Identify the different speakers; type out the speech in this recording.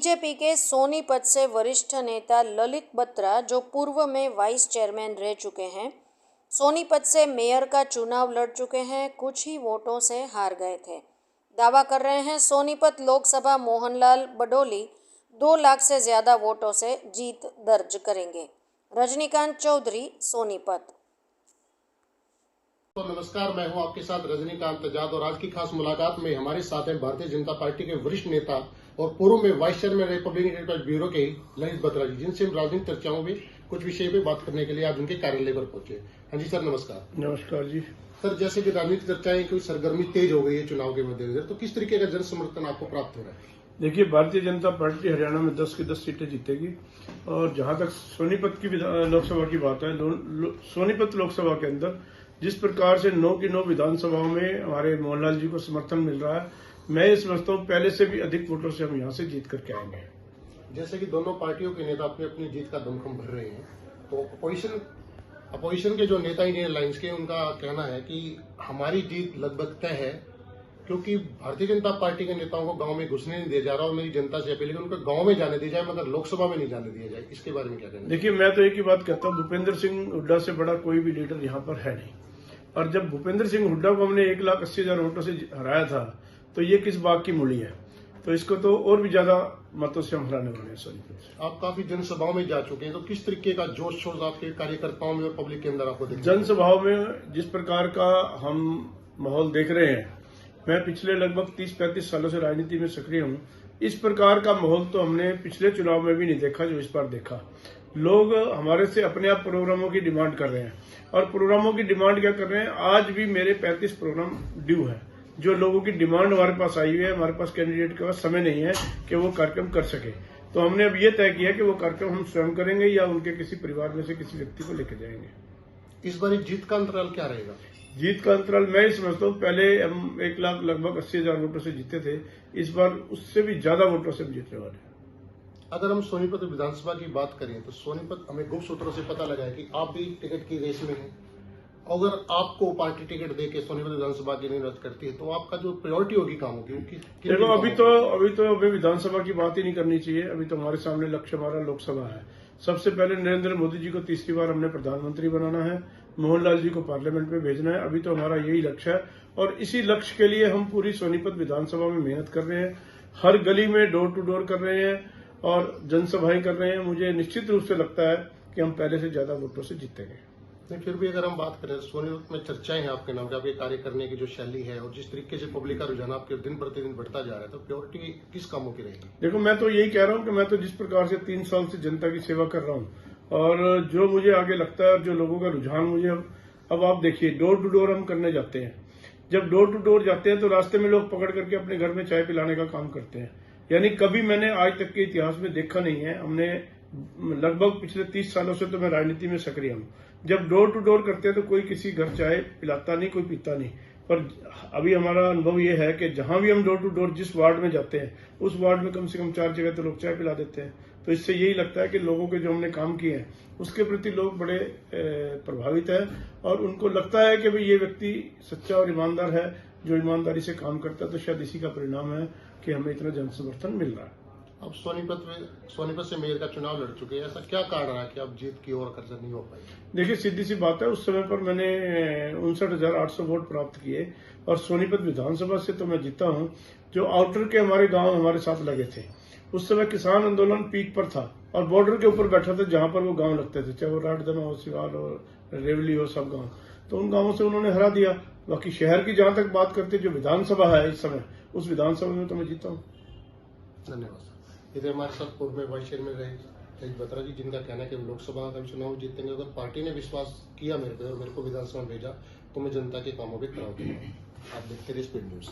Speaker 1: BJP के सोनीपत से वरिष्ठ नेता ललित बत्रा, जो पूर्व में वाइस चेयरमैन रह चुके हैं, सोनीपत से मेयर का चुनाव लड़ चुके हैं, कुछ ही वोटों से हार गए थे। दावा कर रहे हैं सोनीपत लोकसभा मोहनलाल बडोली 2 लाख से ज़्यादा वोटों से जीत दर्ज करेंगे। रजनीकांत चौधरी, सोनीपत।
Speaker 2: तो नमस्कार, मैं हूं आपके साथ रजनीकांत आजाद और आज की खास मुलाकात में हमारे साथ हैं भारतीय जनता पार्टी के वरिष्ठ नेता और पूर्व में vice chairman Republican advice bureau के ललित बत्रा जी, जिनसे हम राजनीतिक चर्चाओं में कुछ विषय पे बात करने के लिए आज उनके कार्यालय पर पहुंचे। हाँ जी सर, नमस्कार।
Speaker 3: नमस्कार जी
Speaker 2: सर, जैसे कि राजनीतिक चर्चाएं कोई सरगर्मी तेज हो गई है चुनाव के मद्देनजर, तो किस तरीके का जन समर्थन आपको प्राप्त हो रहा है?
Speaker 3: देखिए, भारतीय जनता पार्टी हरियाणा में 10 की 10 सीटें जीतेगी और जहां तक सोनीपत की लोकसभा की बात है, सोनीपत लोकसभा के अंदर जिस प्रकार से 9 की 9 विधानसभाओं में हमारे मोहनलाल जी को समर्थन मिल रहा है, मैं ये समझता हूँ पहले से भी अधिक वोटों से हम यहाँ से जीत करके आएंगे।
Speaker 2: जैसे कि दोनों पार्टियों के नेता अपनी अपनी जीत का दमखम भर रहे हैं, तो अपोजिशन के जो नेता इंडियन अलायंस के, उनका कहना है कि हमारी जीत लगभग तय है, क्योंकि भारतीय जनता पार्टी के नेताओं को गांव में घुसने नहीं दिया जा रहा और मेरी जनता से अपील है कि उनको गांव में जाने दिया जाए मगर लोकसभा में नहीं जाने दिया जाए। इसके बारे में क्या कहना है?
Speaker 3: देखिए, मैं तो एक ही बात कहता हूँ, भूपेंद्र सिंह हुड्डा से बड़ा कोई भी लीडर यहाँ पर है नहीं। और जब भूपेंद्र सिंह हुड्डा को हमने 1,80,000 वोटों से हराया था, तो ये किस बात की मूली है? तो इसको तो और भी ज्यादा मतों से हम हराने वाले हैं। सोनीपत से
Speaker 2: आप काफी जनसभाओं में जा चुके हैं, तो किस तरीके का जोश शोर आपके कार्यकर्ताओं में और पब्लिक के अंदर आपको दिखता है?
Speaker 3: जनसभाओं में जिस प्रकार का हम माहौल देख रहे हैं, मैं पिछले लगभग 30-35 सालों से राजनीति में सक्रिय हूं, इस प्रकार का माहौल तो हमने पिछले चुनाव में भी नहीं देखा जो इस बार देखा। लोग हमारे से अपने आप प्रोग्रामों की डिमांड कर रहे हैं और प्रोग्रामों की डिमांड क्या कर रहे हैं, आज भी मेरे 35 प्रोग्राम ड्यू है। जो लोगों की डिमांड हमारे पास आई हुई है, हमारे पास कैंडिडेट के पास समय नहीं है कि वो कार्यक्रम कर सके, तो हमने अब ये तय किया कि वो कार्यक्रम हम स्वयं करेंगे या उनके किसी परिवार में से किसी व्यक्ति को लेकर जाएंगे।
Speaker 2: इस बार जीत का अंतराल क्या रहेगा?
Speaker 3: जीत का अंतराल मैं ही समझता हूँ, पहले हम 1,80,000 वोटों से जीते थे, इस बार उससे भी ज्यादा वोटों से हम जीतने वाले हैं।
Speaker 2: अगर हम सोनीपत विधानसभा की बात करें तो सोनीपत हमें गुप्त सूत्रों से पता लगा है कि आप भी टिकट की रेस में हैं। अगर आपको पार्टी टिकट देके सोनीपत विधानसभा की निर्णय करती है, तो आपका जो प्रायोरिटी होगी कामों की,
Speaker 3: देखो, अभी तो हमें विधानसभा की बात ही नहीं करनी चाहिए। अभी तो हमारे सामने लक्ष्य हमारा लोकसभा है। सबसे पहले नरेंद्र मोदी जी को तीसरी बार हमने प्रधानमंत्री बनाना है, मोहनलाल जी को पार्लियामेंट में भेजना है। अभी तो हमारा यही लक्ष्य है और इसी लक्ष्य के लिए हम पूरी सोनीपत विधानसभा में मेहनत कर रहे हैं, हर गली में डोर टू डोर कर रहे हैं और जनसभाएं कर रहे हैं। मुझे निश्चित रूप से लगता है कि हम पहले से ज्यादा वोटों से जीतेंगे।
Speaker 2: नहीं, फिर भी अगर हम बात करें, सोनीपत में चर्चाएं हैं आपके नाम के, आपके कार्य करने की जो शैली है और जिस तरीके से पब्लिक का रुझान आपके दिन प्रतिदिन बढ़ता जा रहा है, तो प्योरिटी किस कामों की रहेगी?
Speaker 3: देखो, मैं तो यही कह रहा हूँ कि मैं तो जिस प्रकार से 3 साल से जनता की सेवा कर रहा हूँ और जो मुझे आगे लगता है, जो लोगों का रुझान मुझे अब आप देखिए, डोर टू डोर हम करने जाते हैं। जब डोर टू डोर जाते हैं तो रास्ते में लोग पकड़ करके अपने घर में चाय पिलाने का काम करते हैं। यानी कभी मैंने आज तक के इतिहास में देखा नहीं है। हमने लगभग पिछले 30 सालों से तो मैं राजनीति में सक्रिय हूँ। जब डोर टू डोर करते हैं तो कोई किसी घर चाय पिलाता नहीं, कोई पीता नहीं। पर अभी हमारा अनुभव ये है कि जहां भी हम डोर टू डोर जिस वार्ड में जाते हैं, उस वार्ड में कम से कम 4 जगह तो लोग चाय पिला देते हैं। तो इससे यही लगता है कि लोगों के जो हमने काम किए हैं उसके प्रति लोग बड़े प्रभावित है और उनको लगता है कि भाई ये व्यक्ति सच्चा और ईमानदार है, जो ईमानदारी से काम करता है। तो शायद इसी का परिणाम है कि हमें इतना जन समर्थन मिल रहा है।
Speaker 2: अब सोनीपत से मेयर का चुनाव लड़ चुके हैं, ऐसा क्या कारण है कि अब जीत की ओर अग्रसर नहीं हो पाई?
Speaker 3: देखिए, सीधी सी बात है, उस समय पर मैंने 59,800 वोट प्राप्त किए और सोनीपत विधानसभा से तो मैं जीता हूं। जो आउटर के हमारे गांव हमारे साथ लगे थे, उस समय किसान आंदोलन पीक पर था और बॉर्डर के ऊपर बैठा था जहां पर वो गांव लगते थे, चाहे वो राठदमा हो, सिवाल हो, रेवली हो, सब गांव। तो उन गांवों से उन्होंने हरा दिया। बाकी शहर की जहां तक बात करते, जो विधानसभा है इस समय, उस विधानसभा में तो मैं जीता हूँ।
Speaker 2: धन्यवाद। इधर हमारे साथ पूर्व में वाइस चेयरमैन रहे ललित बत्रा जी, जिनका कहना है कि लोकसभा का चुनाव जीतेंगे। अगर पार्टी ने विश्वास किया मेरे पे और मेरे को विधानसभा भेजा, तो मैं जनता के कामों पे खड़ा होगा। आप देखते रहिए स्पीड न्यूज।